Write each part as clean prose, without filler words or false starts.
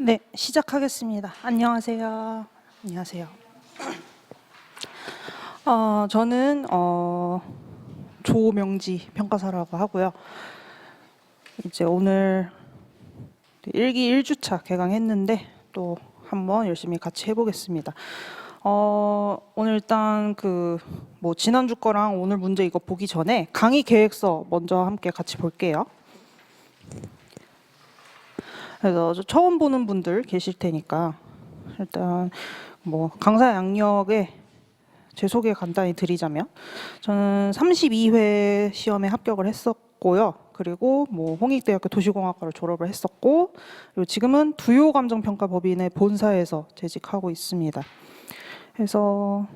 네, 시작하겠습니다. 안녕하세요. 안녕하세요. 저는 조명지 평가사라고 하고요. 이제 오늘 1기 1주차 개강했는데 또 한번 열심히 같이 해보겠습니다. 오늘 일단 지난주 거랑 오늘 문제 이거 보기 전에 강의 계획서 먼저 함께 같이 볼게요. 그래서 처음 보는 분들 계실 테니까 일단 강사 양력에 제 소개 간단히 드리자면, 저는 32회 시험에 합격을 했었고요. 그리고 홍익대학교 도시공학과를 졸업을 했었고, 그리고 지금은 두요감정평가법인의 본사에서 재직하고 있습니다. 그래서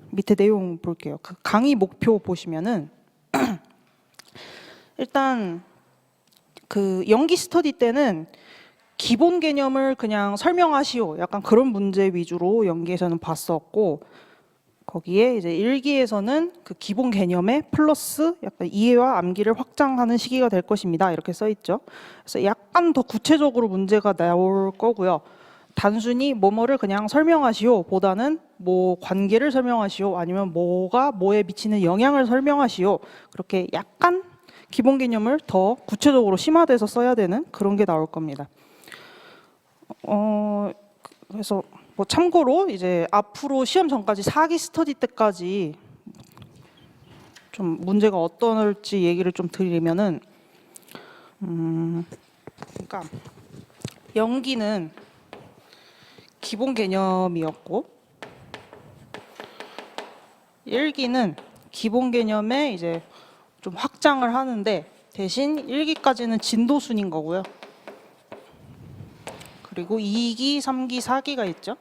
밑에 내용 볼게요. 그 강의 목표 보시면은 일단 그 연기 스터디 때는 기본 개념을 그냥 설명하시오, 약간 그런 문제 위주로 연기에서는 봤었고, 거기에 이제 일기에서는 그 기본 개념에 플러스 약간 이해와 암기를 확장하는 시기가 될 것입니다, 이렇게 써 있죠. 그래서 약간 더 구체적으로 문제가 나올 거고요. 단순히 뭐뭐를 그냥 설명하시오 보다는 관계를 설명하시오, 아니면 뭐가 뭐에 미치는 영향을 설명하시오, 그렇게 약간 기본 개념을 더 구체적으로 심화돼서 써야 되는 그런 게 나올 겁니다. 그래서 참고로 이제 앞으로 시험 전까지 4기 스터디 때까지 좀 문제가 어떨지 얘기를 좀 드리면은, 그러니까 연기는 기본 개념이었고, 1기는 기본 개념에 이제 좀 확장을 하는데, 대신 1기까지는 진도순인 거고요. 그리고 2기, 3기, 4기가 있죠.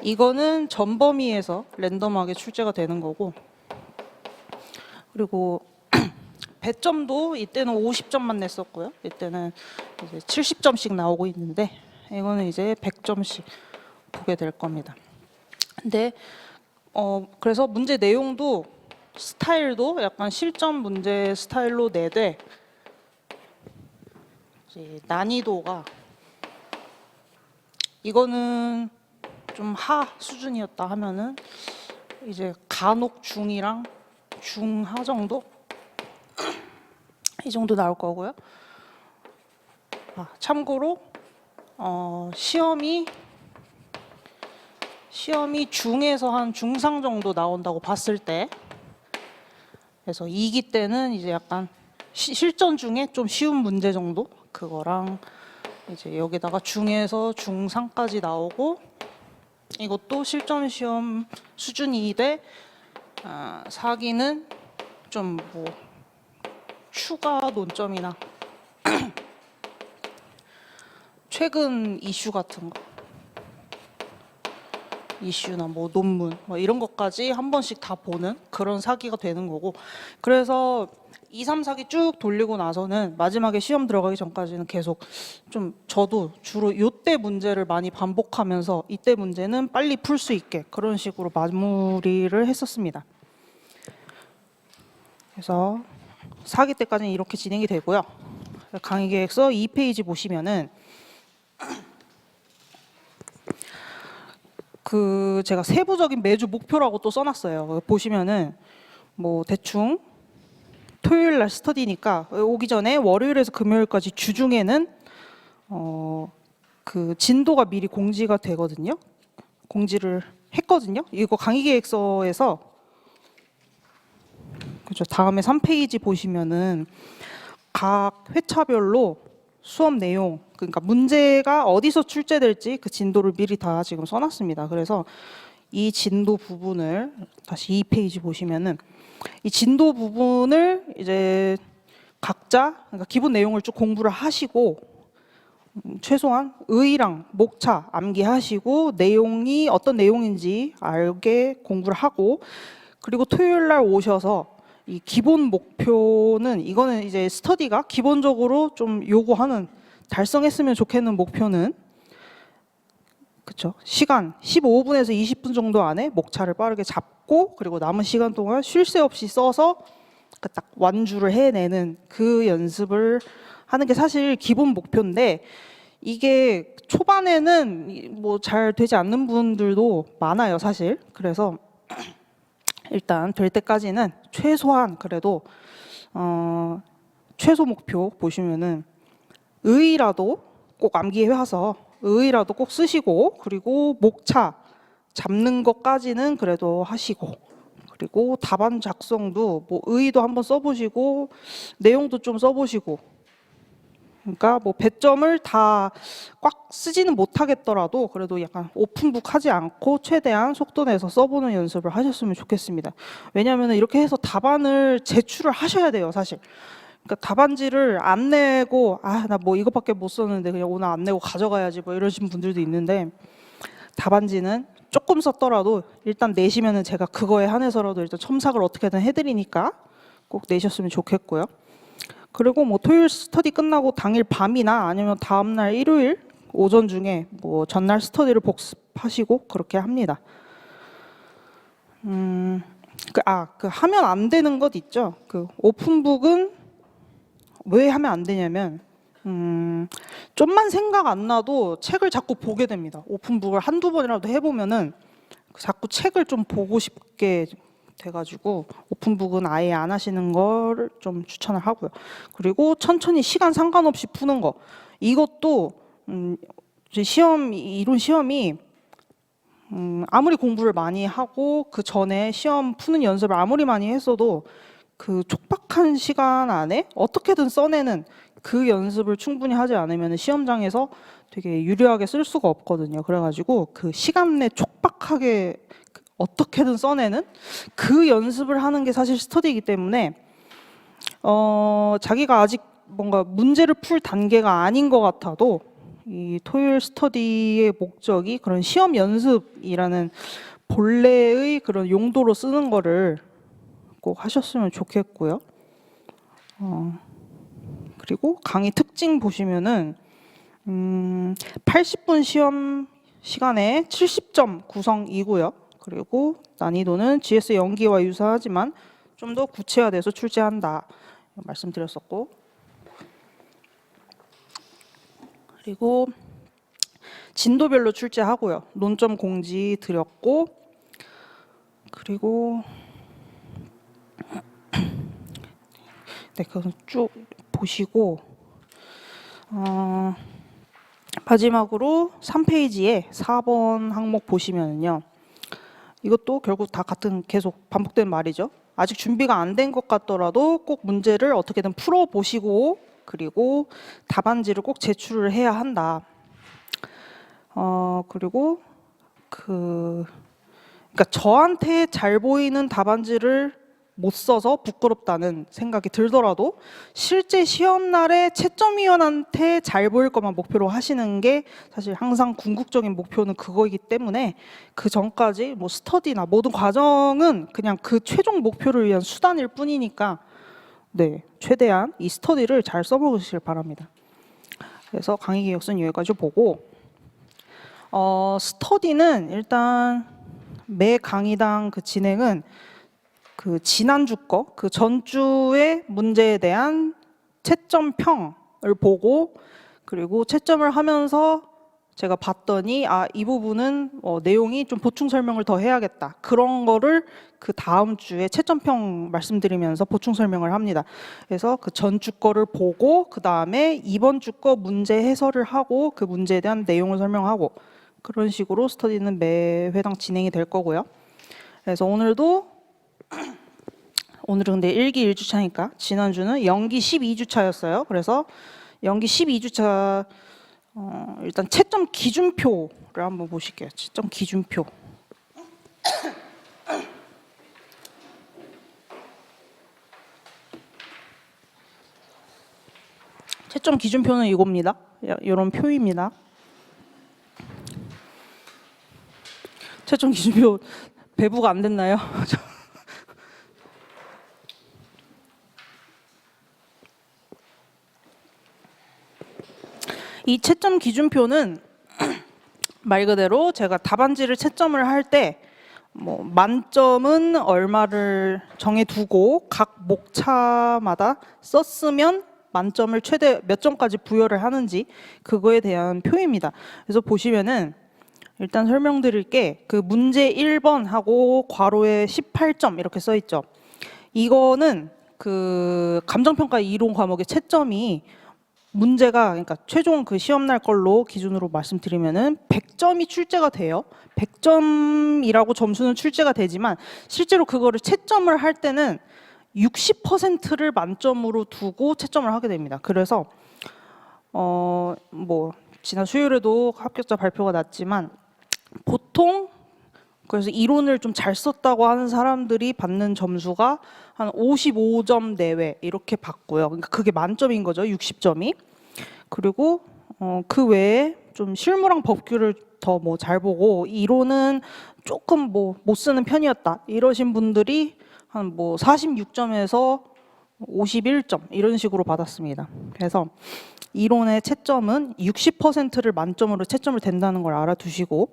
이거는 전범위에서 랜덤하게 출제가 되는 거고, 그리고 배점도 이때는 50점만 냈었고요. 이때는 이제 70점씩 나오고 있는데, 이거는 이제 100점씩 보게 될 겁니다. 근데 그래서 문제 내용도 스타일도 약간 실전 문제 스타일로 내되, 이제 난이도가 이거는 좀 하 수준이었다 하면은 이제 간혹 중이랑 중하 정도? 이 정도 나올 거고요. 참고로 시험이 중에서 한 중상 정도 나온다고 봤을 때, 그래서 2기 때는 이제 약간 실전 중에 좀 쉬운 문제 정도, 그거랑 이제 여기다가 중에서 중상까지 나오고, 이것도 실전 시험 수준이되, 4기는 좀 추가 논점이나 최근 이슈 같은 거, 이슈나 논문 이런 것까지 한 번씩 다 보는 그런 4기가 되는 거고, 그래서 2, 3, 4기 쭉 돌리고 나서는 마지막에 시험 들어가기 전까지는 계속 좀 저도 주로 이때 문제를 많이 반복하면서 이때 문제는 빨리 풀 수 있게 그런 식으로 마무리를 했었습니다. 그래서 4기 때까지는 이렇게 진행이 되고요. 강의 계획서 2페이지 보시면은 제가 세부적인 매주 목표라고 또 써놨어요. 보시면은 대충 토요일 날 스터디니까 오기 전에 월요일에서 금요일까지 주중에는 그 진도가 미리 공지가 되거든요. 공지를 했거든요. 이거 강의 계획서에서, 그죠? 다음에 3페이지 보시면은 각 회차별로 수업 내용, 그러니까 문제가 어디서 출제될지 그 진도를 미리 다 지금 써놨습니다. 그래서 이 진도 부분을 다시 2페이지 보시면은 이 진도 부분을 이제 각자, 그러니까 기본 내용을 쭉 공부를 하시고, 최소한 의랑 목차 암기하시고 내용이 어떤 내용인지 알게 공부를 하고, 그리고 토요일 날 오셔서 이 기본 목표는, 이거는 이제 스터디가 기본적으로 좀 요구하는, 달성했으면 좋겠는 목표는, 그쵸, 시간 15분에서 20분 정도 안에 목차를 빠르게 잡고, 그리고 남은 시간 동안 쉴 새 없이 써서 딱 완주를 해내는 그 연습을 하는 게 사실 기본 목표인데, 이게 초반에는 뭐 잘 되지 않는 분들도 많아요, 사실. 그래서 일단 될 때까지는 최소한 그래도 최소 목표 보시면은 의의라도 꼭 암기해 와서 의의라도 꼭 쓰시고, 그리고 목차 잡는 것까지는 그래도 하시고, 그리고 답안 작성도 뭐 의의도 한번 써보시고 내용도 좀 써보시고, 그러니까 뭐 배점을 다 꽉 쓰지는 못하겠더라도 그래도 약간 오픈북 하지 않고 최대한 속도 내서 써보는 연습을 하셨으면 좋겠습니다. 왜냐하면 이렇게 해서 답안을 제출을 하셔야 돼요, 사실. 그러니까 답안지를 안 내고 나 뭐 이것밖에 못 썼는데 그냥 오늘 안 내고 가져가야지 뭐 이러신 분들도 있는데, 답안지는 조금 썼더라도 일단 내시면은 제가 그거에 한해서라도 일단 첨삭을 어떻게든 해드리니까 꼭 내셨으면 좋겠고요. 그리고 뭐 토요일 스터디 끝나고 당일 밤이나 아니면 다음날 일요일 오전 중에 뭐 전날 스터디를 복습하시고 그렇게 합니다. 그 하면 안 되는 것 있죠. 그 오픈북은 왜 하면 안 되냐면 좀만 생각 안 나도 책을 자꾸 보게 됩니다. 오픈북을 한두 번이라도 해보면은 자꾸 책을 좀 보고 싶게 돼가지고 오픈북은 아예 안 하시는 걸 좀 추천을 하고요. 그리고 천천히 시간 상관없이 푸는 거, 이것도 이론 시험이 아무리 공부를 많이 하고 그 전에 시험 푸는 연습을 아무리 많이 했어도 그 촉박한 시간 안에 어떻게든 써내는 그 연습을 충분히 하지 않으면 시험장에서 되게 유리하게 쓸 수가 없거든요. 그래가지고 그 시간 내 촉박하게 어떻게든 써내는 그 연습을 하는 게 사실 스터디이기 때문에 자기가 아직 뭔가 문제를 풀 단계가 아닌 것 같아도 이 토요일 스터디의 목적이 그런 시험 연습이라는 본래의 그런 용도로 쓰는 거를 꼭 하셨으면 좋겠고요. 그리고 강의 특징 보시면은 80분 시험 시간에 70점 구성이고요. 그리고 난이도는 GS 연기와 유사하지만 좀 더 구체화돼서 출제한다 말씀드렸었고, 그리고 진도별로 출제하고요. 논점 공지 드렸고, 그리고 네, 그건 쭉 보시고 마지막으로 3페이지에 4번 항목 보시면요. 이것도 결국 다 같은 계속 반복된 말이죠. 아직 준비가 안 된 것 같더라도 꼭 문제를 어떻게든 풀어보시고 그리고 답안지를 꼭 제출을 해야 한다. 그리고 그러니까 저한테 잘 보이는 답안지를 못 써서 부끄럽다는 생각이 들더라도 실제 시험 날에 채점위원한테 잘 보일 것만 목표로 하시는 게 사실 항상 궁극적인 목표는 그거이기 때문에 그 전까지 뭐 스터디나 모든 과정은 그냥 그 최종 목표를 위한 수단일 뿐이니까 네, 최대한 이 스터디를 잘 써보시길 바랍니다. 그래서 강의 계획서는 여기까지 보고 스터디는 일단 매 강의당 그 진행은 그 지난주 거, 그 전주의 문제에 대한 채점평을 보고 그리고 채점을 하면서 제가 봤더니 이 부분은 내용이 좀 보충 설명을 더 해야겠다. 그런 거를 그 다음 주에 채점평 말씀드리면서 보충 설명을 합니다. 그래서 그 전주 거를 보고 그 다음에 이번 주 거 문제 해설을 하고 그 문제에 대한 내용을 설명하고 그런 식으로 스터디는 매 회당 진행이 될 거고요. 그래서 오늘은 근데 1기 1주차니까 지난주는 연기 12주차였어요. 그래서 연기 12주차 일단 채점 기준표를 한번 보실게요. 채점 기준표. 채점 기준표는 이겁니다. 이런 표입니다. 채점 기준표 배부가 안 됐나요? 이 채점 기준표는 말 그대로 제가 답안지를 채점을 할 때 뭐 만점은 얼마를 정해두고 각 목차마다 썼으면 만점을 최대 몇 점까지 부여를 하는지 그거에 대한 표입니다. 그래서 보시면은 일단 설명드릴게 그 문제 1번하고 괄호에 18점 이렇게 써 있죠. 이거는 그 감정평가 이론 과목의 채점이 문제가 그러니까 최종 그 시험날 걸로 기준으로 말씀드리면은 100점이 출제가 돼요. 100점이라고 점수는 출제가 되지만 실제로 그거를 채점을 할 때는 60%를 만점으로 두고 채점을 하게 됩니다. 그래서 뭐 지난 수요일에도 합격자 발표가 났지만 보통 그래서 이론을 좀 잘 썼다고 하는 사람들이 받는 점수가 한 55점 내외 이렇게 받고요. 그러니까 그게 만점인 거죠. 60점이. 그리고 그 외에 좀 실무랑 법규를 더 뭐 잘 보고 이론은 조금 뭐 못 쓰는 편이었다 이러신 분들이 한 뭐 46점에서 51점 이런 식으로 받았습니다. 그래서 이론의 채점은 60%를 만점으로 채점을 된다는 걸 알아두시고,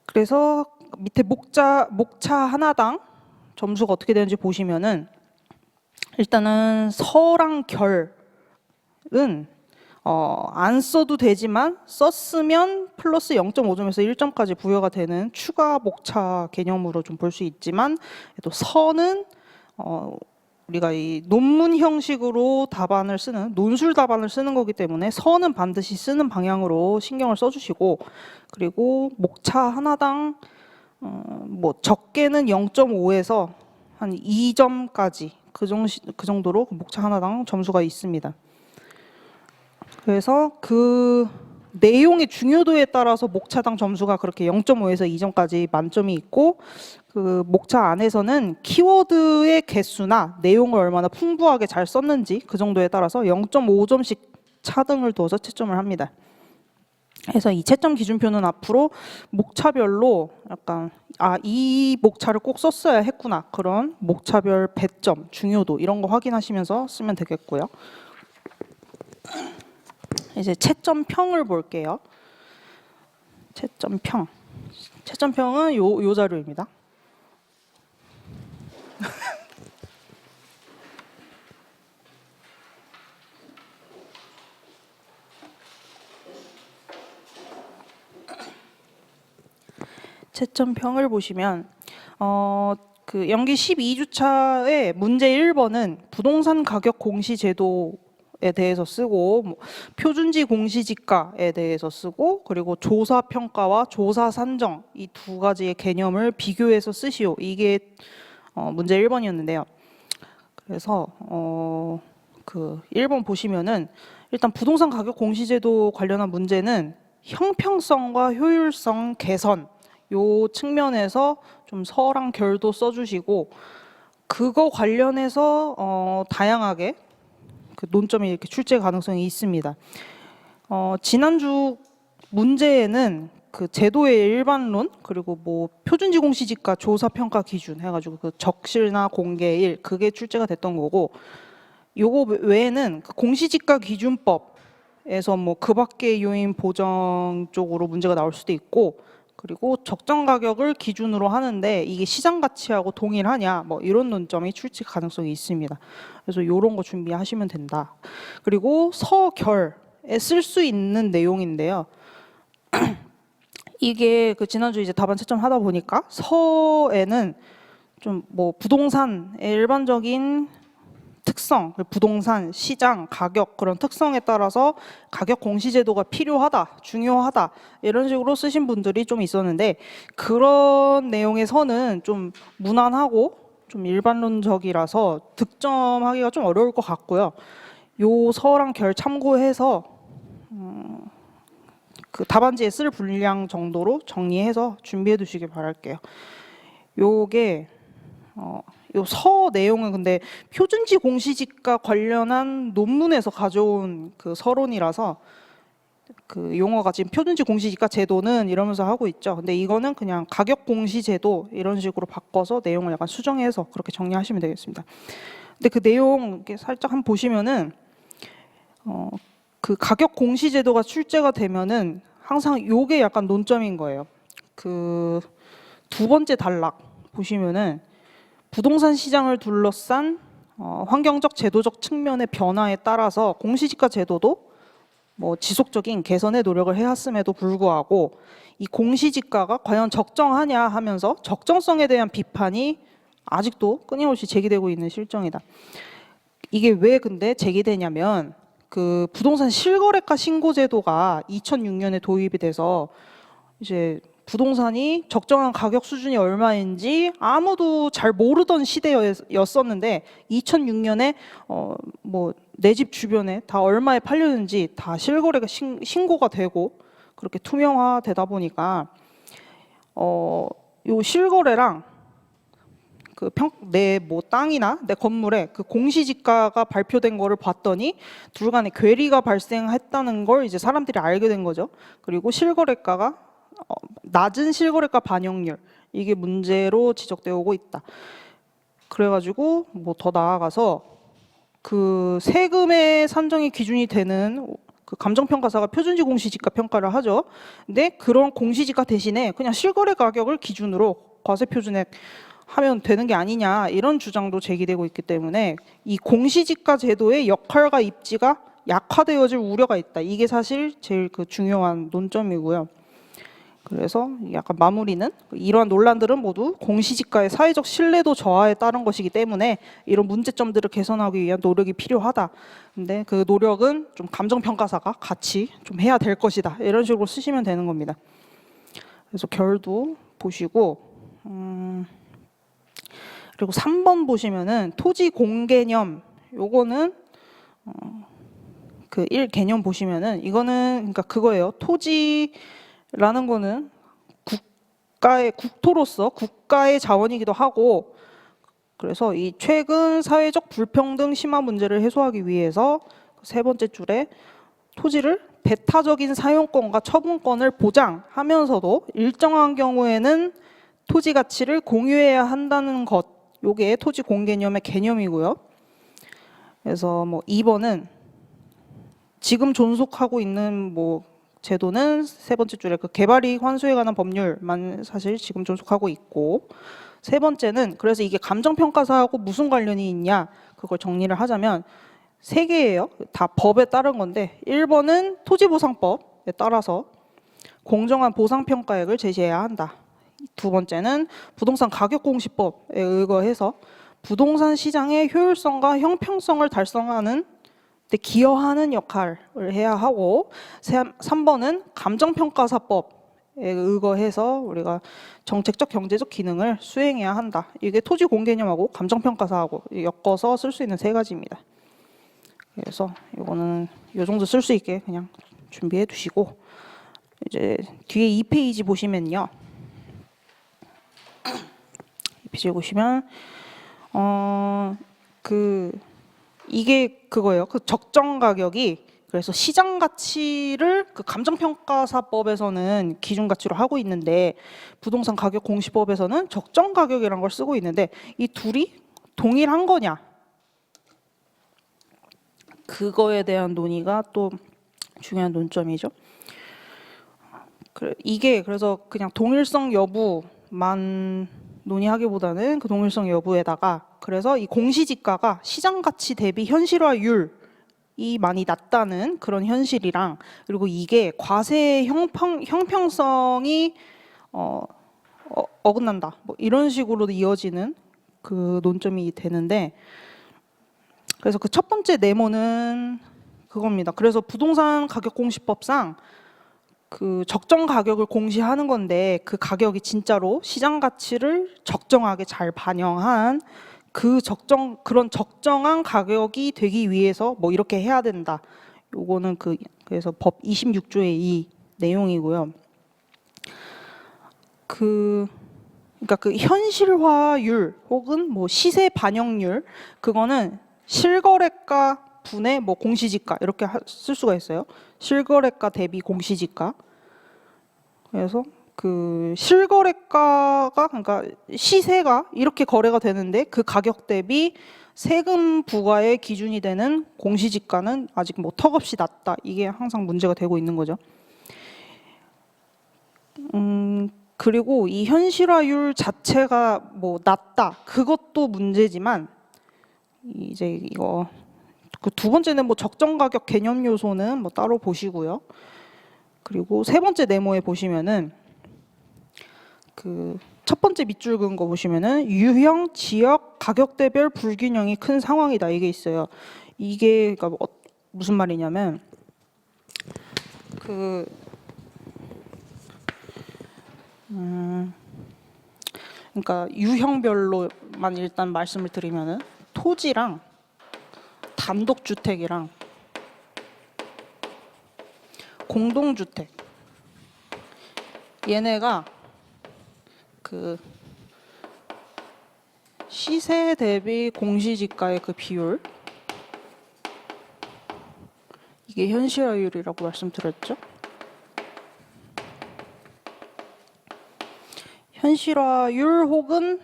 그래서 밑에 목차 하나당 점수가 어떻게 되는지 보시면은 일단은 서랑 결은 안 써도 되지만 썼으면 플러스 0.5점에서 1점까지 부여가 되는 추가 목차 개념으로 좀 볼 수 있지만, 또 서는 우리가 이 논문 형식으로 답안을 쓰는 논술 답안을 쓰는 거기 때문에 서는 반드시 쓰는 방향으로 신경을 써주시고, 그리고 목차 하나당 뭐 적게는 0.5에서 한 2점까지 그 정도로 목차 하나당 점수가 있습니다. 그래서 그 내용의 중요도에 따라서 목차당 점수가 그렇게 0.5에서 2점까지 만점이 있고, 그 목차 안에서는 키워드의 개수나 내용을 얼마나 풍부하게 잘 썼는지 그 정도에 따라서 0.5점씩 차등을 둬서 채점을 합니다. 그래서 이 채점 기준표는 앞으로 목차별로 약간 이 목차를 꼭 썼어야 했구나 그런 목차별 배점, 중요도 이런 거 확인하시면서 쓰면 되겠고요. 이제 채점평을 볼게요. 채점평은 요 자료입니다. 채점평을 보시면 그 연기 12주차의 문제 1번은 부동산 가격 공시 제도에 대해서 쓰고, 뭐 표준지 공시지가에 대해서 쓰고, 그리고 조사 평가와 조사 산정 이 두 가지의 개념을 비교해서 쓰시오. 이게 문제 1번이었는데요. 그래서 그 1번 보시면은 일단 부동산 가격 공시 제도 관련한 문제는 형평성과 효율성 개선 요 측면에서 좀 서랑 결도 써주시고, 그거 관련해서 다양하게 그 논점이 이렇게 출제 가능성이 있습니다. 지난주 문제에는 그 제도의 일반론 그리고 뭐 표준지 공시지가 조사 평가 기준 해가지고 그 적실나 공개일 그게 출제가 됐던 거고, 요거 외에는 그 공시지가 기준법에서 뭐 그 밖의 요인 보정 쪽으로 문제가 나올 수도 있고, 그리고 적정 가격을 기준으로 하는데 이게 시장 가치하고 동일하냐 뭐 이런 논점이 출제 가능성이 있습니다. 그래서 이런 거 준비하시면 된다. 그리고 서결에 쓸 수 있는 내용인데요. 이게 그 지난주 이제 답안 채점 하다 보니까 서에는 좀 뭐 부동산의 일반적인 특성, 부동산, 시장, 가격 그런 특성에 따라서 가격 공시 제도가 필요하다, 중요하다 이런 식으로 쓰신 분들이 좀 있었는데, 그런 내용의 서는 좀 무난하고 좀 일반론적이라서 득점하기가 좀 어려울 것 같고요. 요 서랑 결 참고해서 그 답안지에 쓸 분량 정도로 정리해서 준비해 두시길 바랄게요. 요게 요 서 내용은 근데 표준지 공시지가 관련한 논문에서 가져온 그 서론이라서 그 용어가 지금 표준지 공시지가 제도는 이러면서 하고 있죠. 근데 이거는 그냥 가격 공시 제도 이런 식으로 바꿔서 내용을 약간 수정해서 그렇게 정리하시면 되겠습니다. 근데 그 내용 이렇게 살짝 한번 보시면은 그 가격 공시 제도가 출제가 되면은 항상 요게 약간 논점인 거예요. 그 두 번째 단락 보시면은 부동산 시장을 둘러싼 환경적 제도적 측면의 변화에 따라서 공시지가 제도도 뭐 지속적인 개선의 노력을 해왔음에도 불구하고 이 공시지가가 과연 적정하냐 하면서 적정성에 대한 비판이 아직도 끊임없이 제기되고 있는 실정이다. 이게 왜 근데 제기되냐면 그 부동산 실거래가 신고 제도가 2006년에 도입이 돼서 이제 부동산이 적정한 가격 수준이 얼마인지 아무도 잘 모르던 시대였었는데 2006년에 뭐 내 집 주변에 다 얼마에 팔렸는지 다 실거래가 신고가 되고 그렇게 투명화되다 보니까 요 실거래랑 그 내 뭐 땅이나 내 건물에 그 공시지가가 발표된 거를 봤더니 둘 간에 괴리가 발생했다는 걸 이제 사람들이 알게 된 거죠. 그리고 실거래가가 낮은 실거래가 반영률 이게 문제로 지적되어 오고 있다. 그래가지고 뭐 더 나아가서 그 세금의 산정이 기준이 되는 그 감정평가사가 표준지 공시지가 평가를 하죠. 근데 그런 공시지가 대신에 그냥 실거래 가격을 기준으로 과세표준액 하면 되는 게 아니냐 이런 주장도 제기되고 있기 때문에 이 공시지가 제도의 역할과 입지가 약화되어질 우려가 있다. 이게 사실 제일 그 중요한 논점이고요. 그래서 약간 마무리는 이러한 논란들은 모두 공시지가의 사회적 신뢰도 저하에 따른 것이기 때문에 이런 문제점들을 개선하기 위한 노력이 필요하다. 근데 그 노력은 좀 감정평가사가 같이 좀 해야 될 것이다. 이런 식으로 쓰시면 되는 겁니다. 그래서 결도 보시고 그리고 3번 보시면은 토지 공개념 요거는 그 1개념 보시면은 이거는 그러니까 그거예요. 토지라는 거는 국가의 국토로서 국가의 자원이기도 하고 그래서 이 최근 사회적 불평등 심화 문제를 해소하기 위해서 세 번째 줄에 토지를 배타적인 사용권과 처분권을 보장하면서도 일정한 경우에는 토지 가치를 공유해야 한다는 것, 요게 토지 공개념의 개념이고요. 그래서 뭐 2번은 지금 존속하고 있는 뭐 제도는 세 번째 줄에 그 개발이익 환수에 관한 법률만 사실 지금 존속하고 있고 세 번째는 그래서 이게 감정평가사하고 무슨 관련이 있냐 그걸 정리를 하자면 세 개예요. 다 법에 따른 건데 1번은 토지보상법에 따라서 공정한 보상평가액을 제시해야 한다. 두 번째는 부동산 가격공시법에 의거해서 부동산 시장의 효율성과 형평성을 달성하는 데 기여하는 역할을 해야 하고 3번은 감정평가사법에 의거해서 우리가 정책적 경제적 기능을 수행해야 한다. 이게 토지 공개념하고 감정평가사하고 엮어서 쓸 수 있는 세 가지입니다. 그래서 이거는 이 정도 쓸 수 있게 그냥 준비해 두시고 이제 뒤에 2페이지 보시면요. 2페이지 보시면 이게 그거예요. 그 적정 가격이 그래서 시장 가치를 그 감정평가사법에서는 기준 가치로 하고 있는데 부동산 가격 공시법에서는 적정 가격이라는 걸 쓰고 있는데 이 둘이 동일한 거냐? 그거에 대한 논의가 또 중요한 논점이죠. 이게 그래서 그냥 동일성 여부만 논의하기보다는 그 동일성 여부에다가 그래서 이 공시지가가 시장 가치 대비 현실화율이 많이 낮다는 그런 현실이랑 그리고 이게 과세 형평성이 어긋난다. 뭐 이런 식으로 이어지는 그 논점이 되는데 그래서 그 첫 번째 네모는 그겁니다. 그래서 부동산 가격 공시법상 그 적정 가격을 공시하는 건데 그 가격이 진짜로 시장 가치를 적정하게 잘 반영한 그런 적정한 가격이 되기 위해서 뭐 이렇게 해야 된다. 요거는 그래서 법 26조의 이 내용이고요. 그러니까 그 현실화율 혹은 뭐 시세 반영률 그거는 실거래가 분의 뭐 공시지가 이렇게 쓸 수가 있어요. 실거래가 대비 공시지가. 그래서 그 실거래가가 그러니까 시세가 이렇게 거래가 되는데 그 가격 대비 세금 부과의 기준이 되는 공시지가는 아직 뭐 턱없이 낮다. 이게 항상 문제가 되고 있는 거죠. 그리고 이 현실화율 자체가 뭐 낮다. 그것도 문제지만 이제 이거 그 두 번째는 뭐 적정 가격 개념 요소는 뭐 따로 보시고요. 그리고 세 번째 네모에 보시면은 그 첫 번째 밑줄 그은 거 보시면은 유형 지역 가격대별 불균형이 큰 상황이다 이게 있어요. 이게 그러니까 무슨 말이냐면 그러니까 유형별로만 일단 말씀을 드리면은 토지랑 단독주택이랑 공동주택 얘네가 그 시세 대비 공시지가의 그 비율 이게 현실화율이라고 말씀드렸죠. 현실화율 혹은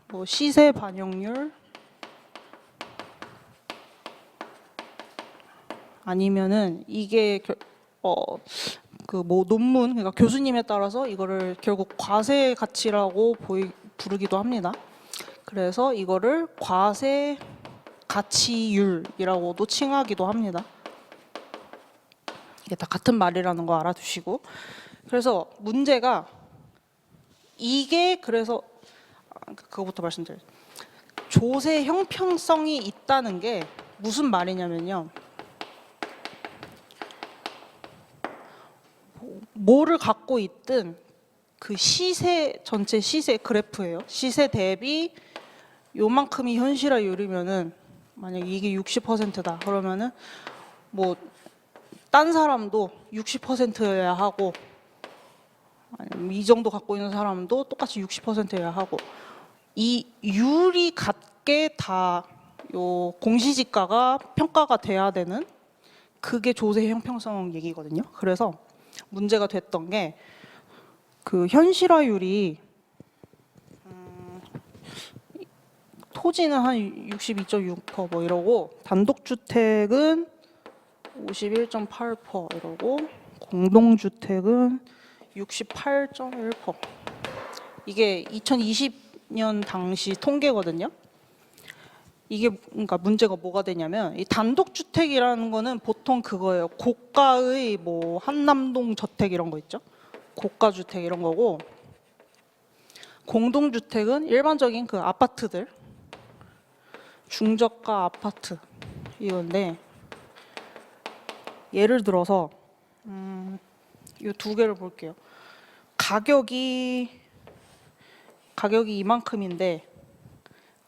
뭐 시세 반영률 아니면은 이게 그 뭐 논문 그러니까 교수님에 따라서 이거를 결국 과세 가치라고 부르기도 합니다. 그래서 이거를 과세 가치율이라고도 칭하기도 합니다. 이게 다 같은 말이라는 거 알아두시고 그래서 문제가 이게 그래서 그거부터 말씀드려요. 조세 형평성이 있다는 게 무슨 말이냐면요. 뭐를 갖고 있든 그 시세 전체 시세 그래프예요. 시세 대비 요만큼이 현실화율이면은 만약 이게 60%다 그러면은 뭐 딴 사람도 60%여야 하고 아니면 이 정도 갖고 있는 사람도 똑같이 60%여야 하고 이 율이 같게 다 요 공시지가가 평가가 돼야 되는 그게 조세 형평성 얘기거든요. 그래서 문제가 됐던 게 그 현실화율이 토지는 한 62.6% 뭐 이러고 단독주택은 51.8% 이러고 공동주택은 68.1% 이게 2020년 당시 통계거든요. 이게 그러니까 문제가 뭐가 되냐면 이 단독주택이라는 거는 보통 그거예요. 고가의 뭐 한남동 저택 이런 거 있죠. 고가주택 이런 거고 공동주택은 일반적인 그 아파트들 중저가 아파트 이건데 예를 들어서 이 두 개를 볼게요. 가격이 이만큼인데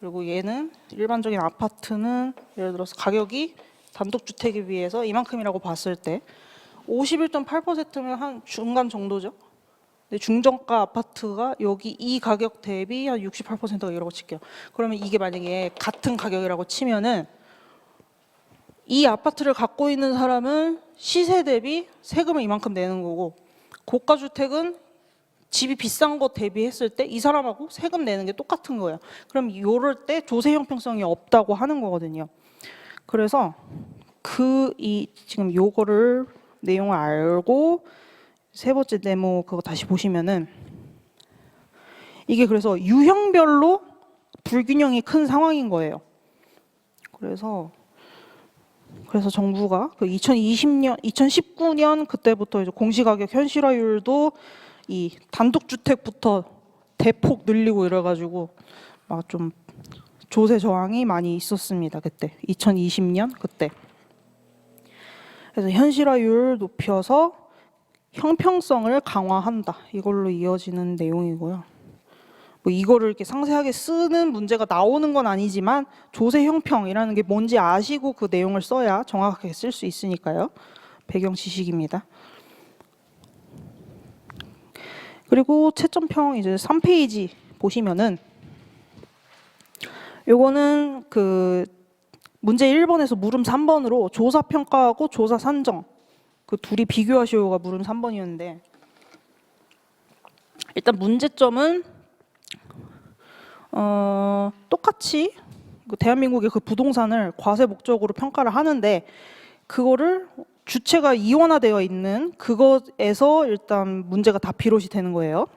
그리고 얘는 일반적인 아파트는 예를 들어서 가격이 단독주택에 비해서 이만큼이라고 봤을 때 51.8%면 한 중간 정도죠. 근데 중저가 아파트가 여기 이 가격 대비 한 68%가 이라고 칠게요. 그러면 이게 만약에 같은 가격이라고 치면은 이 아파트를 갖고 있는 사람은 시세 대비 세금을 이만큼 내는 거고 고가주택은 집이 비싼 거 대비했을 때 이 사람하고 세금 내는 게 똑같은 거예요. 그럼 이럴 때 조세 형평성이 없다고 하는 거거든요. 그래서 지금 요거를 내용을 알고 세 번째 네모 그거 다시 보시면은 이게 그래서 유형별로 불균형이 큰 상황인 거예요. 그래서 정부가 그 2019년 그때부터 이제 공시가격 현실화율도 이 단독주택부터 대폭 늘리고 이래가지고 막 좀 조세 저항이 많이 있었습니다. 그때 2020년 그때. 그래서 현실화율 높여서 형평성을 강화한다. 이걸로 이어지는 내용이고요. 뭐 이거를 이렇게 상세하게 쓰는 문제가 나오는 건 아니지만 조세 형평이라는 게 뭔지 아시고 그 내용을 써야 정확하게 쓸 수 있으니까요. 배경 지식입니다. 그리고 채점평 이제 3페이지 보시면은 요거는 그 문제 1번에서 물음 3번으로 조사 평가하고 조사 산정 그 둘이 비교하시오가 물음 3번이었는데 일단 문제점은 똑같이 대한민국의 그 부동산을 과세 목적으로 평가를 하는데 그거를 주체가 이원화되어 있는 그것에서 일단 문제가 다 비롯이 되는 거예요.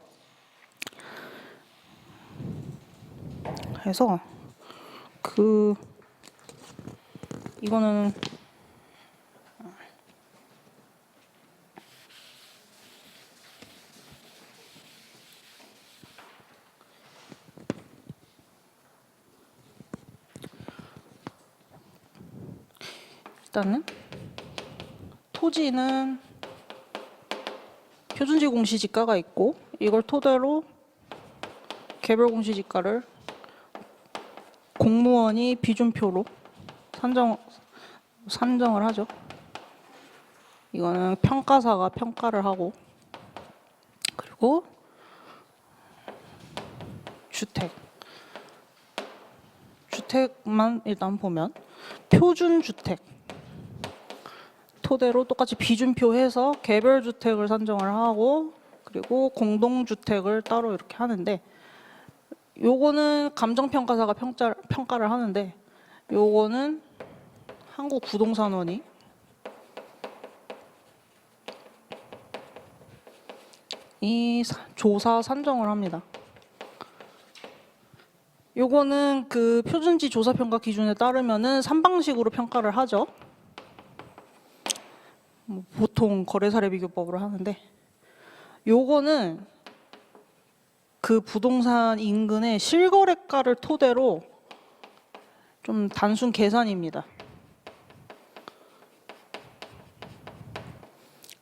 그래서 이거는 일단은 토지는 표준지 공시지가가 있고 이걸 토대로 개별 공시지가를 공무원이 비준표로 산정을 하죠. 이거는 평가사가 평가를 하고, 그리고 주택만 일단 보면 표준주택 토대로 똑같이 비준표 해서 개별 주택을 산정을 하고, 그리고 공동주택을 따로 이렇게 하는데, 요거는 감정평가사가 평가를 하는데, 요거는 한국부동산원이 이 조사 산정을 합니다. 요거는 그 표준지 조사평가 기준에 따르면은 3방식으로 평가를 하죠. 보통 거래사례 비교법으로 하는데, 요거는 그 부동산 인근의 실거래가를 토대로 좀 단순 계산입니다.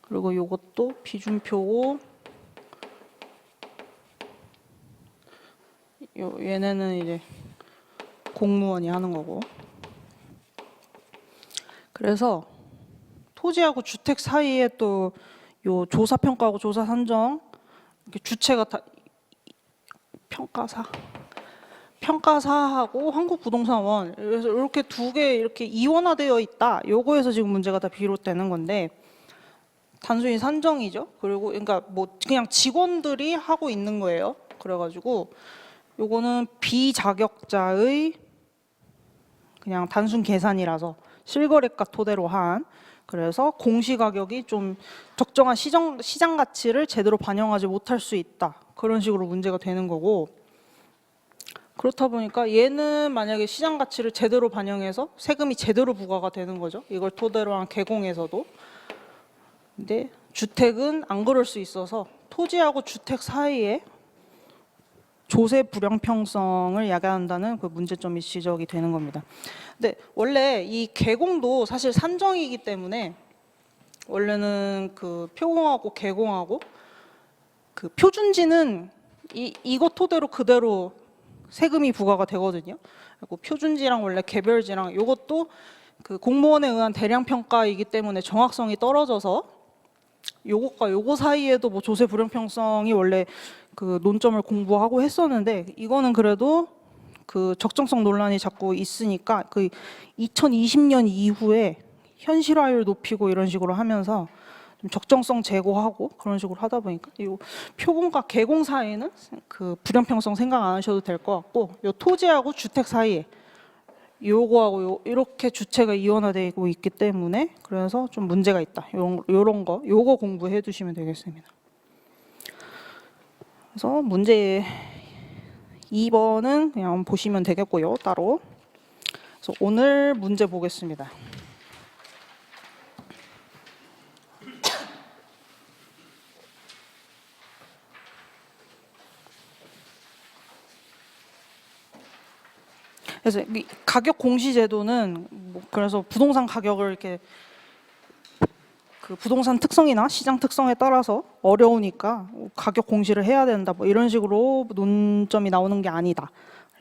그리고 요것도 비준표고, 얘네는 이제 공무원이 하는 거고. 그래서 토지하고 주택 사이에 또 요 조사평가하고 조사산정, 주체가 다 평가사하고 한국부동산원, 그래서 이렇게 두 개 이렇게 이원화되어 있다. 요거에서 지금 문제가 다 비롯되는 건데, 단순히 산정이죠. 그리고 그러니까 뭐 그냥 직원들이 하고 있는 거예요. 그래가지고 요거는 비자격자의 그냥 단순 계산이라서 실거래가 토대로 한, 그래서 공시가격이 좀 적정한 시장 가치를 제대로 반영하지 못할 수 있다. 그런 식으로 문제가 되는 거고, 그렇다 보니까 얘는 만약에 시장 가치를 제대로 반영해서 세금이 제대로 부과가 되는 거죠. 이걸 토대로 한 개공에서도. 근데 주택은 안 그럴 수 있어서 토지하고 주택 사이에 조세 불형평성을 야기한다는 그 문제점이 지적이 되는 겁니다. 근데 원래 이 개공도 사실 산정이기 때문에 원래는 그 표공하고 개공하고 그 표준지는 이거 토대로 그대로 세금이 부과가 되거든요. 그리고 표준지랑 원래 개별지랑 이것도 그 공무원에 의한 대량 평가이기 때문에 정확성이 떨어져서 요것과 요거 사이에도 뭐 조세 불형평성이 원래 그 논점을 공부하고 했었는데, 이거는 그래도 그 적정성 논란이 자꾸 있으니까 그 2020년 이후에 현실화율 높이고 이런 식으로 하면서 좀 적정성 제고하고 그런 식으로 하다 보니까 이 표공과 개공 사이에는 그 불형평성 생각 안 하셔도 될 것 같고, 요 토지하고 주택 사이에 요거하고 이렇게 주체가 이원화되고 있기 때문에 그래서 좀 문제가 있다. 요거 공부해 두시면 되겠습니다. 그래서 문제 2번은 그냥 보시면 되겠고요, 따로. 그래서 오늘 문제 보겠습니다. 그래서 이 가격 공시 제도는 뭐 그래서 부동산 가격을 이렇게 그 부동산 특성이나 시장 특성에 따라서 어려우니까 가격 공시를 해야 된다, 뭐 이런 식으로 논점이 나오는 게 아니다.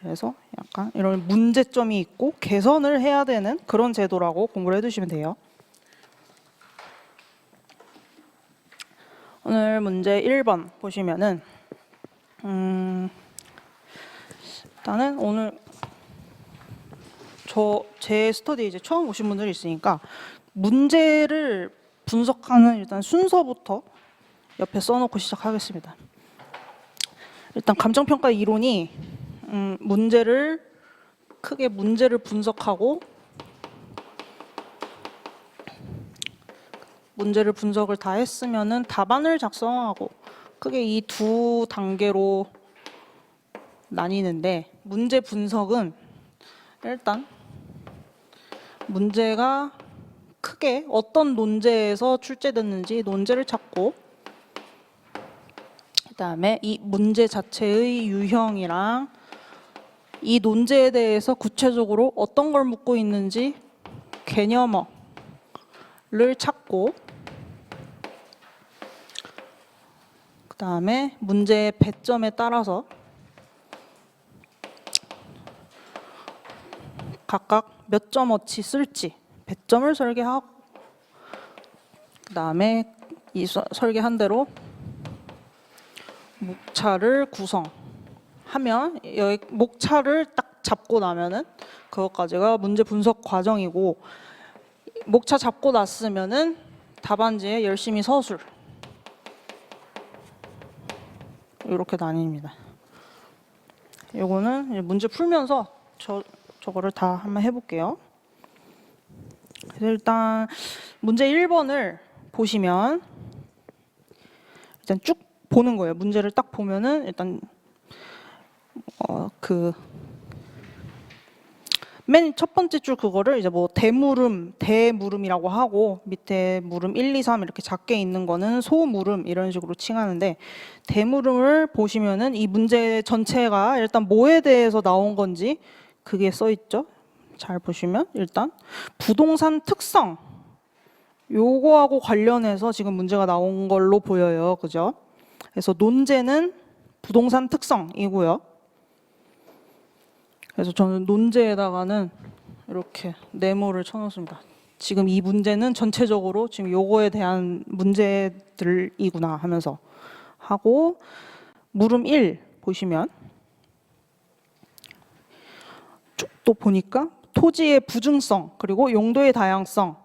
그래서 약간 이런 문제점이 있고 개선을 해야 되는 그런 제도라고 공부를 해두시면 돼요. 오늘 문제 1번 보시면은 일단은 오늘 제 스터디 이제 처음 오신 분들이 있으니까 문제를 분석하는 일단 순서부터 옆에 써놓고 시작하겠습니다. 일단 감정평가 이론이 크게 문제를 분석하고 문제를 분석을 다 했으면은 답안을 작성하고, 크게 이 두 단계로 나뉘는데, 문제 분석은 일단 문제가 크게 어떤 논제에서 출제됐는지 논제를 찾고, 그다음에 이 문제 자체의 유형이랑 이 논제에 대해서 구체적으로 어떤 걸 묻고 있는지 개념어를 찾고, 그다음에 문제의 배점에 따라서 각각 몇 점어치 쓸지 배점을 설계하고, 그다음에 이 설계한 대로 목차를 구성하면, 여기 목차를 딱 잡고 나면은 그것까지가 문제 분석 과정이고, 목차 잡고 났으면은 답안지에 열심히 서술, 이렇게 나뉩니다. 요거는 문제 풀면서 저거를 다 한번 해볼게요. 일단 문제 1번을 보시면 일단 쭉 보는 거예요. 문제를 딱 보면은 일단 맨 첫 번째 줄 그거를 이제 뭐 대물음이라고 하고, 밑에 물음 1, 2, 3 이렇게 작게 있는 거는 소물음 이런 식으로 칭하는데, 대물음을 보시면은 이 문제 전체가 일단 뭐에 대해서 나온 건지 그게 써 있죠. 잘 보시면 일단 부동산 특성, 요거하고 관련해서 지금 문제가 나온 걸로 보여요. 그죠? 그래서 논제는 부동산 특성이고요. 그래서 저는 논제에다가는 이렇게 네모를 쳐놓습니다. 지금 이 문제는 전체적으로 지금 요거에 대한 문제들이구나 하면서 하고, 물음 1 보시면 쭉 또 보니까 토지의 부증성 그리고 용도의 다양성을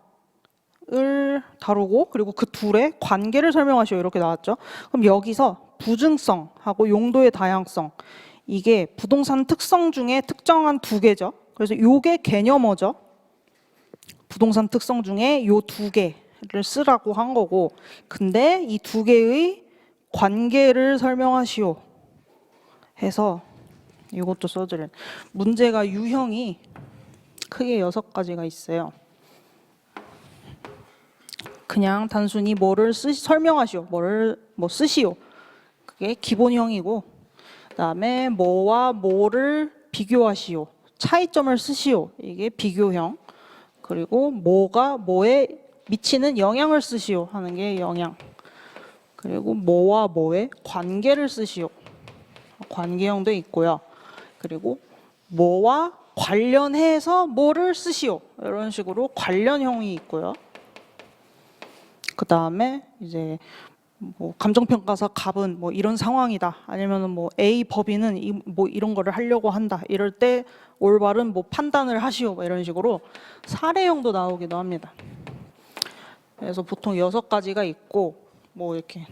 다루고, 그리고 그 둘의 관계를 설명하시오 이렇게 나왔죠. 그럼 여기서 부증성하고 용도의 다양성, 이게 부동산 특성 중에 특정한 두 개죠. 그래서 요게 개념어죠. 부동산 특성 중에 요 두 개를 쓰라고 한 거고, 근데 이 두 개의 관계를 설명하시오 해서 이것도 써드린 문제가 유형이 크게 6가지가 있어요. 그냥 단순히 뭐를 설명하시오, 뭐를 쓰시오, 그게 기본형이고, 그다음에 뭐와 뭐를 비교하시오, 차이점을 쓰시오, 이게 비교형. 그리고 뭐가 뭐에 미치는 영향을 쓰시오 하는 게 영향. 그리고 뭐와 뭐의 관계를 쓰시오, 관계형도 있고요. 그리고 뭐와 관련해서 뭐를 쓰시오, 이런 식으로 관련형이 있고요. 그 다음에 이제 뭐 감정평가사 갑은 뭐 이런 상황이다, 아니면은 뭐 A 법인은 뭐 이런 거를 하려고 한다, 이럴 때 올바른 뭐 판단을 하시오, 뭐 이런 식으로 사례형도 나오기도 합니다. 그래서 보통 6가지가 있고, 뭐 이렇게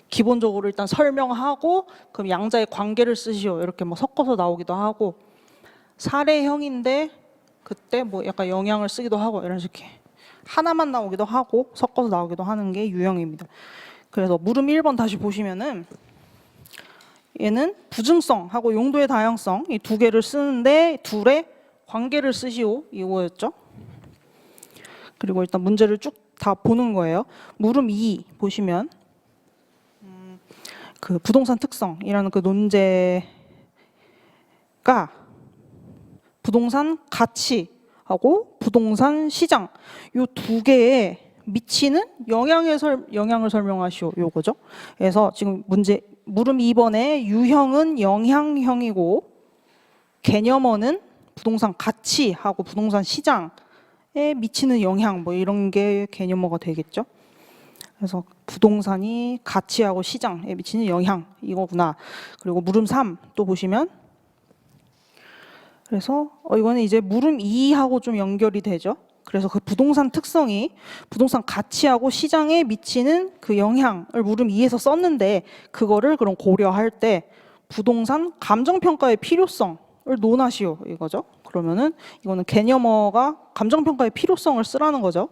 기본적으로 일단 설명하고, 그럼 양자의 관계를 쓰시오 이렇게 뭐 섞어서 나오기도 하고, 사례형인데 그때 뭐 약간 영향을 쓰기도 하고, 이런 식의 하나만 나오기도 하고 섞어서 나오기도 하는 게 유형입니다. 그래서 물음 1번 다시 보시면은 얘는 부증성하고 용도의 다양성 이 두 개를 쓰는데 둘의 관계를 쓰시오 이거였죠. 그리고 일단 문제를 쭉 다 보는 거예요. 물음 2 보시면 그 부동산 특성이라는 그 논제가 부동산 가치하고 부동산 시장 요 두 개에 미치는 영향을 설명하시오 요거죠. 그래서 지금 문제 물음 2번에 유형은 영향형이고, 개념어는 부동산 가치하고 부동산 시장에 미치는 영향, 뭐 이런 게 개념어가 되겠죠. 그래서 부동산이 가치하고 시장에 미치는 영향 이거구나. 그리고 물음 3 또 보시면, 그래서 이거는 이제 물음 2하고 좀 연결이 되죠. 그래서 그 부동산 특성이 부동산 가치하고 시장에 미치는 그 영향을 물음 2에서 썼는데, 그거를 그럼 고려할 때 부동산 감정평가의 필요성을 논하시오 이거죠. 그러면은 이거는 개념어가 감정평가의 필요성을 쓰라는 거죠.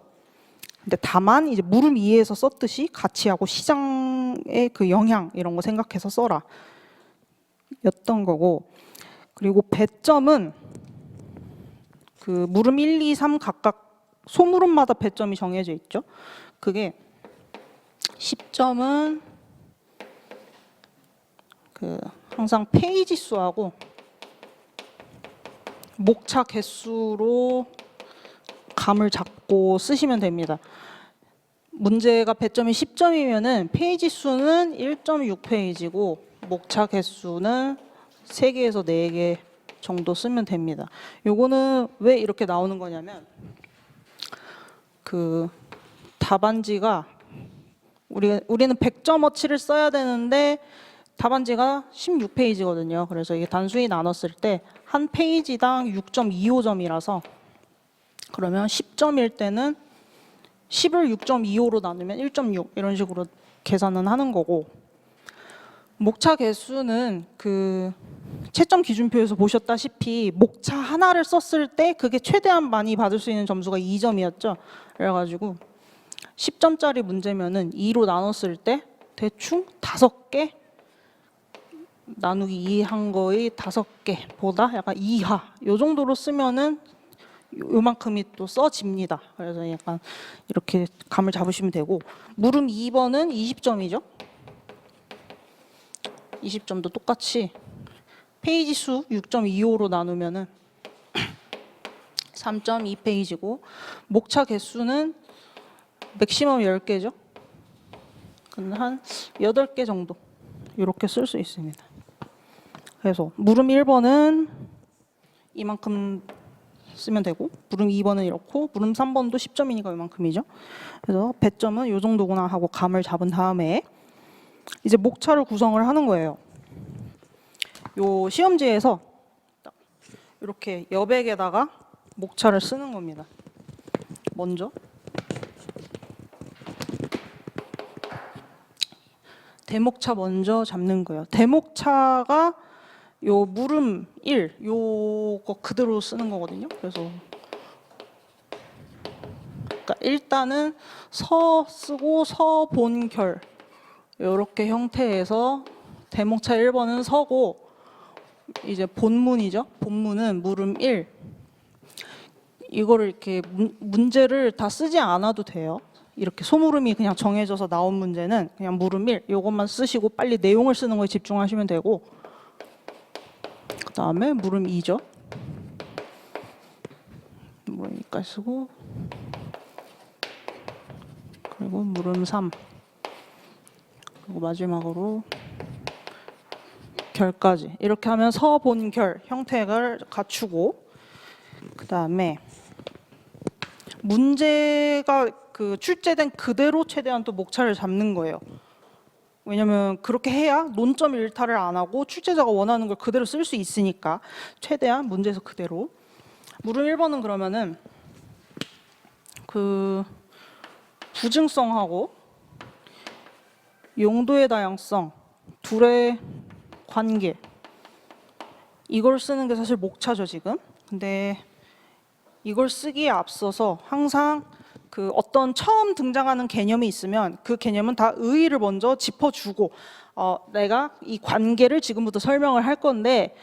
근데 다만 이제 물음 2에서 썼듯이 가치하고 시장의 그 영향 이런 거 생각해서 써라 였던 거고, 그리고 배점은 그 물음 1, 2, 3 각각 소물음마다 배점이 정해져 있죠. 그게 10점은 그 항상 페이지 수하고 목차 개수로 감을 잡고 쓰시면 됩니다. 문제가 배점이 10점이면은 페이지 수는 1.6페이지고 목차 개수는 3개에서 4개 정도 쓰면 됩니다. 요거는 왜 이렇게 나오는 거냐면 그 답안지가 우리는 100점어치를 써야 되는데 답안지가 16페이지거든요. 그래서 이게 단순히 나눴을 때 한 페이지당 6.25점이라서 그러면 10점일 때는 10을 6.25로 나누면 1.6 이런 식으로 계산은 하는 거고, 목차 개수는 그 채점 기준표에서 보셨다시피 목차 하나를 썼을 때 그게 최대한 많이 받을 수 있는 점수가 2점이었죠. 그래가지고 10점짜리 문제면은 2로 나눴을 때 대충 5개 나누기 2 한 거의 5개보다 약간 이하 요 정도로 쓰면은 요만큼이 또 써집니다. 그래서 약간 이렇게 감을 잡으시면 되고, 물음 2번은 20점이죠. 20점도 똑같이 페이지 수 6.25로 나누면은 3.2페이지고 목차 개수는 맥시멈 10개죠. 근데 한 8개 정도 이렇게 쓸 수 있습니다. 그래서 물음 1번은 이만큼 쓰면 되고, 물음 2번은 이렇고, 물음 3번도 10점이니까 이만큼이죠. 그래서 배점은 이 정도구나 하고 감을 잡은 다음에 이제 목차를 구성을 하는 거예요. 요 시험지에서 이렇게 여백에다가 목차를 쓰는 겁니다. 먼저 대목차 먼저 잡는 거예요. 대목차가 요 물음 1 요거 그대로 쓰는 거거든요. 그래서 그러니까 일단은 서 쓰고 서 본결 이렇게 형태에서 대목차 1번은 서고, 이제 본문이죠. 본문은 물음 1. 이거를 이렇게 문제를 다 쓰지 않아도 돼요. 이렇게 소물음이 그냥 정해져서 나온 문제는 그냥 물음 1 이것만 쓰시고 빨리 내용을 쓰는 거에 집중하시면 되고, 그 다음에 물음 2죠. 물음 2까지 쓰고, 그리고 물음 3, 그리고 마지막으로 결까지 이렇게 하면 서본결 형태를 갖추고, 그 다음에 문제가 그 출제된 그대로 최대한 또 목차를 잡는 거예요. 왜냐면 그렇게 해야 논점 일탈을 안 하고 출제자가 원하는 걸 그대로 쓸 수 있으니까 최대한 문제에서 그대로. 물음 1번은 그러면은 그 부증성하고 용도의 다양성 둘의 관계, 이걸 쓰는 게 사실 목차죠 지금. 근데 이걸 쓰기에 앞서서 항상 그 어떤 처음 등장하는 개념이 있으면 그 개념은 다 의의를 먼저 짚어주고, 내가 이 관계를 지금부터 설명을 할 건데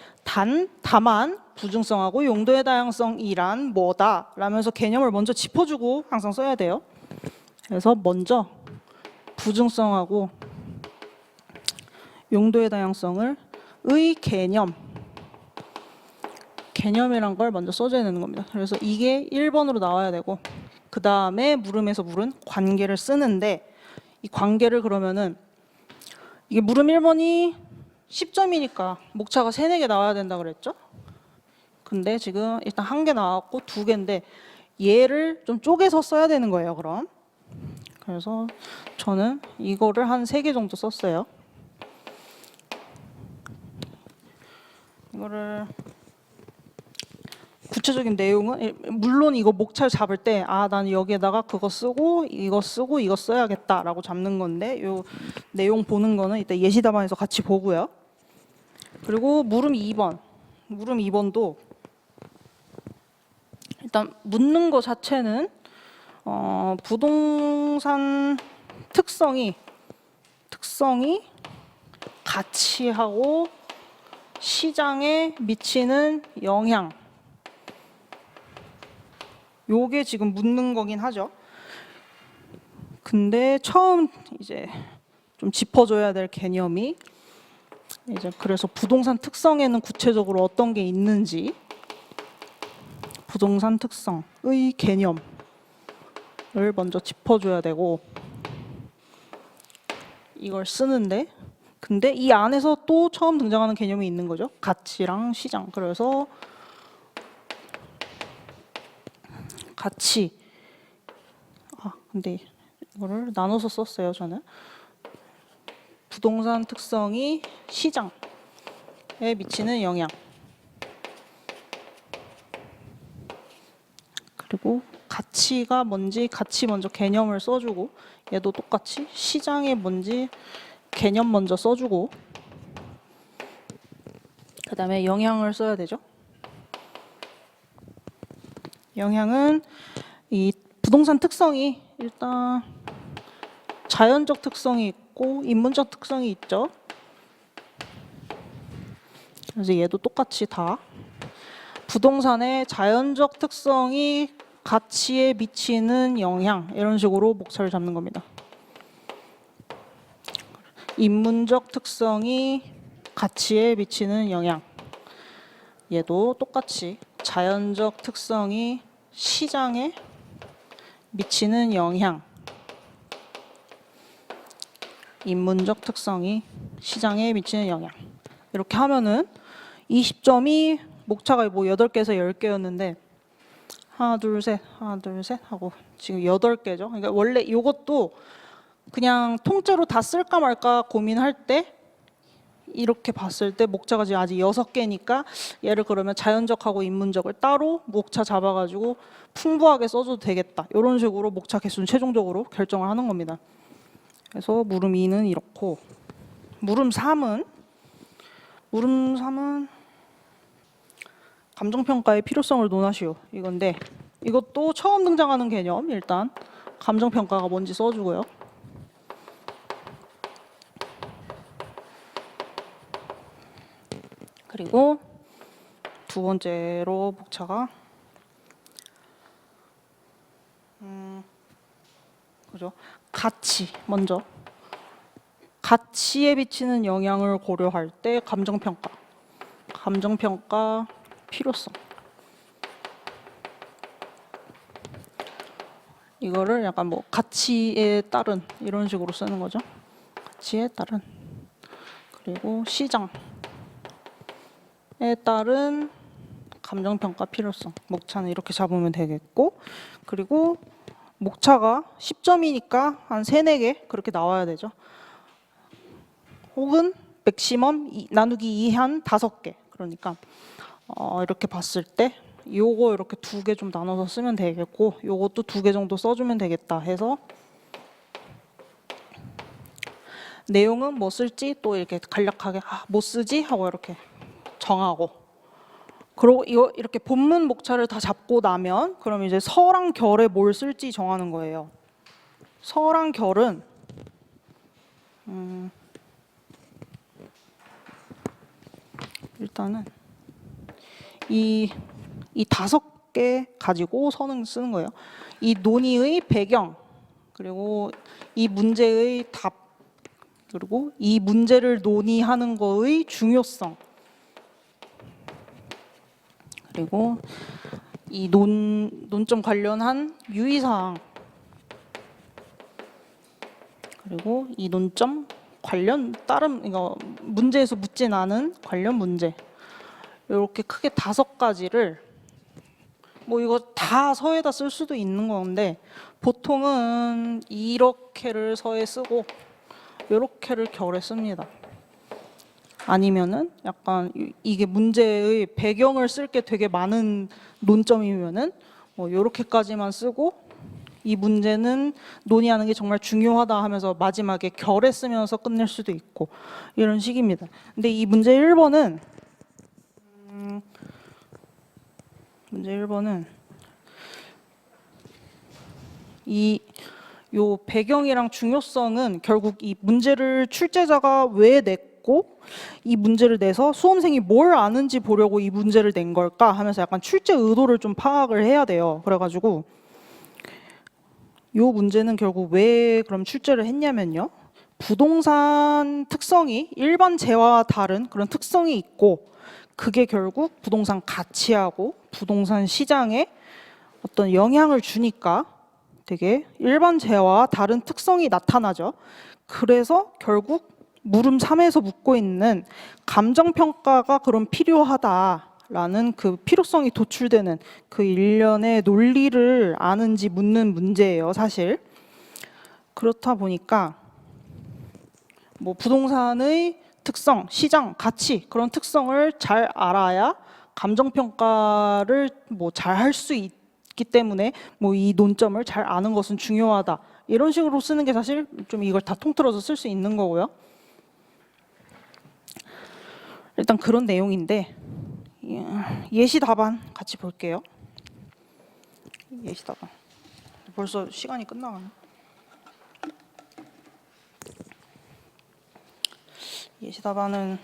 다만 부증성하고 용도의 다양성이란 뭐다 라면서 개념을 먼저 짚어주고 항상 써야 돼요. 그래서 먼저 부증성하고 용도의 다양성을 의 개념이란 걸 먼저 써줘야 되는 겁니다. 그래서 이게 1번으로 나와야 되고, 그 다음에 물음에서 물은 관계를 쓰는데, 이 관계를 그러면은 이게 물음 1번이 10점이니까 목차가 3, 4개 나와야 된다 그랬죠? 근데 지금 일단 1개 나왔고 2개인데 얘를 좀 쪼개서 써야 되는 거예요, 그럼. 그래서 저는 이거를 한 3개 정도 썼어요. 이거를 구체적인 내용은 물론 이거 목차를 잡을 때 나는 여기에다가 그거 쓰고 이거 쓰고 이거 써야겠다라고 잡는 건데, 요 내용 보는 거는 이따 예시 답안에서 같이 보고요. 그리고 물음 2번도 일단 묻는 거 자체는 부동산 특성이 가치하고 시장에 미치는 영향, 요게 지금 묻는 거긴 하죠. 근데 처음 이제 좀 짚어줘야 될 개념이 이제 그래서 부동산 특성에는 구체적으로 어떤 게 있는지 부동산 특성의 개념을 먼저 짚어줘야 되고 이걸 쓰는데 근데 이 안에서 또 처음 등장하는 개념이 있는 거죠. 가치랑 시장. 그래서 가치 근데 이거를 나눠서 썼어요. 저는 부동산 특성이 시장에 미치는 영향 그리고 가치가 뭔지 가치 먼저 개념을 써주고 얘도 똑같이 시장이 뭔지 개념 먼저 써주고 그 다음에 영향을 써야 되죠. 영향은 이 부동산 특성이 일단 자연적 특성이 있고 인문적 특성이 있죠. 그래서 얘도 똑같이 다 부동산의 자연적 특성이 가치에 미치는 영향 이런 식으로 목차를 잡는 겁니다. 인문적 특성이 가치에 미치는 영향 얘도 똑같이 자연적 특성이 시장에 미치는 영향 인문적 특성이 시장에 미치는 영향 이렇게 하면은 20점이 목차가 뭐 8개에서 10개였는데 하나 둘 셋 하고 지금 8개죠. 그러니까 원래 이것도 그냥 통째로 다 쓸까 말까 고민할 때 이렇게 봤을 때 목차가 지금 아직 6개니까 얘를 그러면 자연적하고 인문적을 따로 목차 잡아가지고 풍부하게 써줘도 되겠다. 이런 식으로 목차 개수는 최종적으로 결정을 하는 겁니다. 그래서 물음 2는 이렇고 물음 3은 감정평가의 필요성을 논하시오 이건데 이것도 처음 등장하는 개념 일단 감정평가가 뭔지 써주고요. 그리고 두 번째로 목차가 그죠? 가치 먼저 가치에 미치는 영향을 고려할 때 감정평가 필요성 이거를 약간 뭐 가치에 따른 이런 식으로 쓰는 거죠. 가치에 따른 그리고 시장에 따른 감정평가 필요성 목차는 이렇게 잡으면 되겠고 그리고 목차가 10점이니까 한 3, 4개 그렇게 나와야 되죠. 혹은 맥시멈 나누기 2 한 5개 그러니까 이렇게 봤을 때 요거 이렇게 2개 좀 나눠서 쓰면 되겠고 요것도 2개 정도 써주면 되겠다 해서 내용은 뭐 쓸지 또 이렇게 간략하게 뭐 쓰지 하고 이렇게 정하고 그리고 이거 이렇게 본문 목차를 다 잡고 나면 그럼 이제 서랑 결에 뭘 쓸지 정하는 거예요. 서랑 결은 일단은 이 5개 가지고 서는 쓰는 거예요. 이 논의의 배경 그리고 이 문제의 답 그리고 이 문제를 논의하는 거의 중요성 그리고 이 논점 관련한 유의사항 그리고 이 논점 관련 다른 이거 문제에서 묻진 않은 관련 문제 이렇게 크게 5가지를 뭐 이거 다 서에다 쓸 수도 있는 건데 보통은 이렇게를 서에 쓰고 이렇게를 결에 씁니다. 아니면은 약간 이게 문제의 배경을 쓸 게 되게 많은 논점이면은 뭐 이렇게까지만 쓰고 이 문제는 논의하는 게 정말 중요하다 하면서 마지막에 결에 쓰면서 끝낼 수도 있고 이런 식입니다. 근데 이 문제 1번은 요 배경이랑 중요성은 결국 이 문제를 출제자가 왜 냈고 있고 이 문제를 내서 수험생이 뭘 아는지 보려고 이 문제를 낸 걸까 하면서 약간 출제 의도를 좀 파악을 해야 돼요. 그래가지고 이 문제는 결국 왜 그럼 출제를 했냐면요. 부동산 특성이 일반 재화와 다른 그런 특성이 있고 그게 결국 부동산 가치하고 부동산 시장에 어떤 영향을 주니까 되게 일반 재화와 다른 특성이 나타나죠. 그래서 결국 물음 3에서 묻고 있는 감정평가가 그럼 필요하다라는 그 필요성이 도출되는 그 일련의 논리를 아는지 묻는 문제예요, 사실. 그렇다 보니까 뭐 부동산의 특성, 시장, 가치 그런 특성을 잘 알아야 감정평가를 뭐 잘 할 수 있기 때문에 뭐 이 논점을 잘 아는 것은 중요하다. 이런 식으로 쓰는 게 사실 좀 이걸 다 통틀어서 쓸 수 있는 거고요. 일단 그런 내용인데 예시 답안 같이 볼게요. 예시 답안. 벌써 시간이 끝나가네. 예시 답안은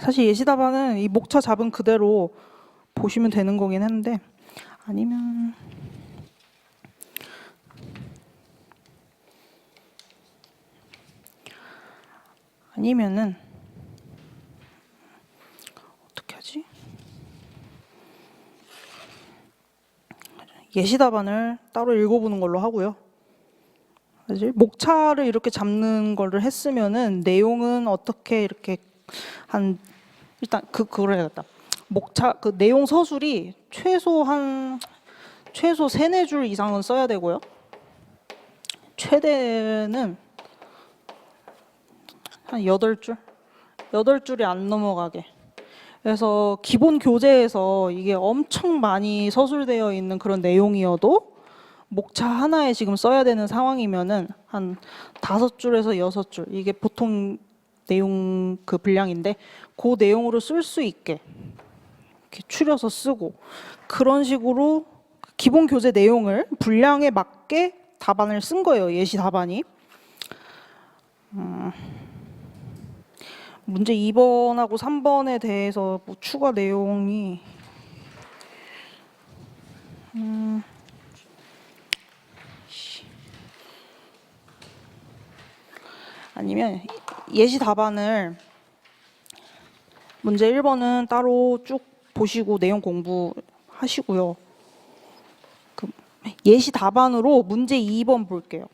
사실 예시 답안은 이 목차 잡은 그대로 보시면 되는 거긴 한데 아니면은 어떻게 하지? 예시 답안을 따로 읽어보는 걸로 하고요. 사실 목차를 이렇게 잡는 거를 했으면은 내용은 어떻게 이렇게 일단 그걸 해야겠다. 목차 그 내용 서술이 최소 3-4줄 이상은 써야 되고요. 최대는 한 8줄? 8줄이 안 넘어가게. 그래서 기본 교재에서 이게 엄청 많이 서술되어 있는 그런 내용이어도 목차 하나에 지금 써야 되는 상황이면은 한 5줄에서 6줄. 이게 보통 내용 그 분량인데 그 내용으로 쓸 수 있게 이렇게 추려서 쓰고 그런 식으로 기본 교재 내용을 분량에 맞게 답안을 쓴 거예요. 예시 답안이. 문제 2번하고 3번에 대해서 뭐 추가 내용이 아니면 예시 답안을 문제 1번은 따로 쭉 보시고 내용 공부하시고요. 그 예시 답안으로 문제 2번 볼게요.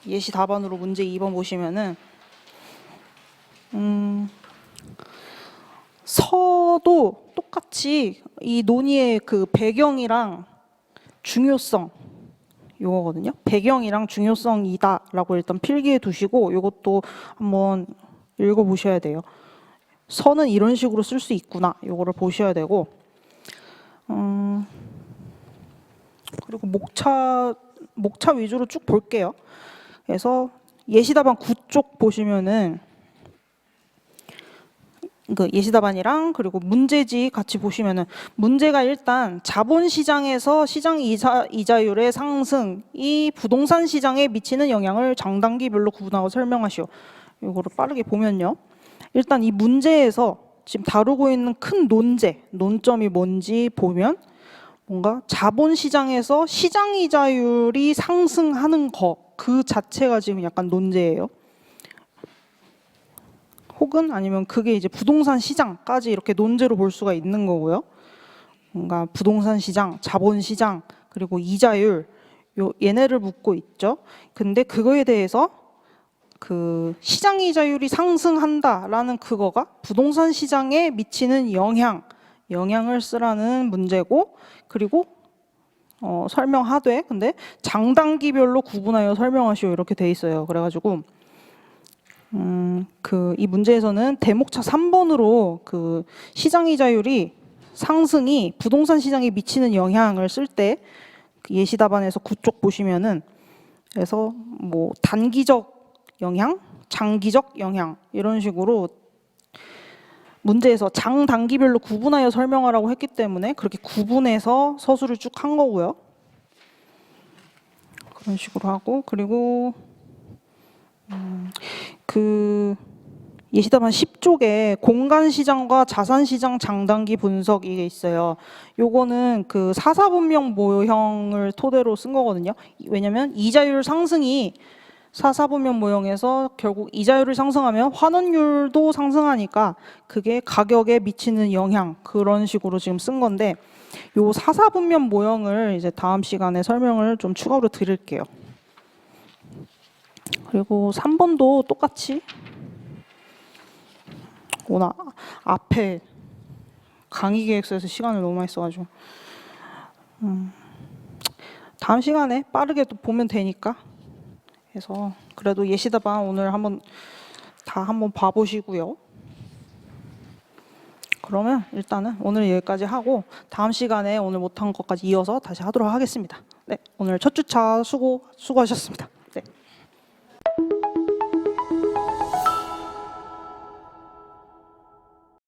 예시 답안으로 문제 2번 보시면은 서도 똑같이 이 논의의 그 배경이랑 중요성 요거거든요. 배경이랑 중요성이다라고 일단 필기해 두시고 이것도 한번 읽어보셔야 돼요. 서는 이런 식으로 쓸 수 있구나. 요거를 보셔야 되고 그리고 목차 위주로 쭉 볼게요. 그래서 예시답안 9쪽 보시면은 그 예시답안이랑 그리고 문제지 같이 보시면은 문제가 일단 자본시장에서 시장 이자율의 상승이 부동산 시장에 미치는 영향을 장단기별로 구분하고 설명하시오. 이거를 빠르게 보면요. 일단 이 문제에서 지금 다루고 있는 큰 논점이 뭔지 보면 뭔가 자본시장에서 시장 이자율이 상승하는 거 그 자체가 지금 약간 논제예요. 혹은 아니면 그게 이제 부동산 시장까지 이렇게 논제로 볼 수가 있는 거고요. 뭔가 부동산 시장, 자본 시장, 그리고 이자율 얘네를 묻고 있죠. 근데 그거에 대해서 그 시장 이자율이 상승한다라는 그거가 부동산 시장에 미치는 영향을 쓰라는 문제고 그리고 설명하되 근데 장단기별로 구분하여 설명하시오 이렇게 돼 있어요. 그래가지고 이 문제에서는 대목차 3번으로 그 시장 이자율이 상승이 부동산 시장에 미치는 영향을 쓸 때 그 예시 답안에서 9쪽 보시면은 그래서 뭐 단기적 영향, 장기적 영향 이런 식으로 문제에서 장단기별로 구분하여 설명하라고 했기 때문에 그렇게 구분해서 서술을 쭉 한 거고요. 그런 식으로 하고 그리고 예시답안 10쪽에 공간 시장과 자산 시장 장단기 분석 이게 있어요. 요거는 그 4사 분명 모형을 토대로 쓴 거거든요. 왜냐면 이자율 상승이 4사 분명 모형에서 결국 이자율을 상승하면 환원율도 상승하니까 그게 가격에 미치는 영향, 그런 식으로 지금 쓴 건데, 요 4사 분명 모형을 이제 다음 시간에 설명을 좀 추가로 드릴게요. 그리고 3번도 똑같이 오늘 앞에 강의 계획서에서 시간을 너무 많이 써가지고 다음 시간에 빠르게 또 보면 되니까 해서, 그래도 예시답안 오늘 한번 봐보시고요. 그러면 일단은 오늘 여기까지 하고 다음 시간에 오늘 못한 것까지 이어서 다시 하도록 하겠습니다. 네, 오늘 첫 주차 수고하셨습니다.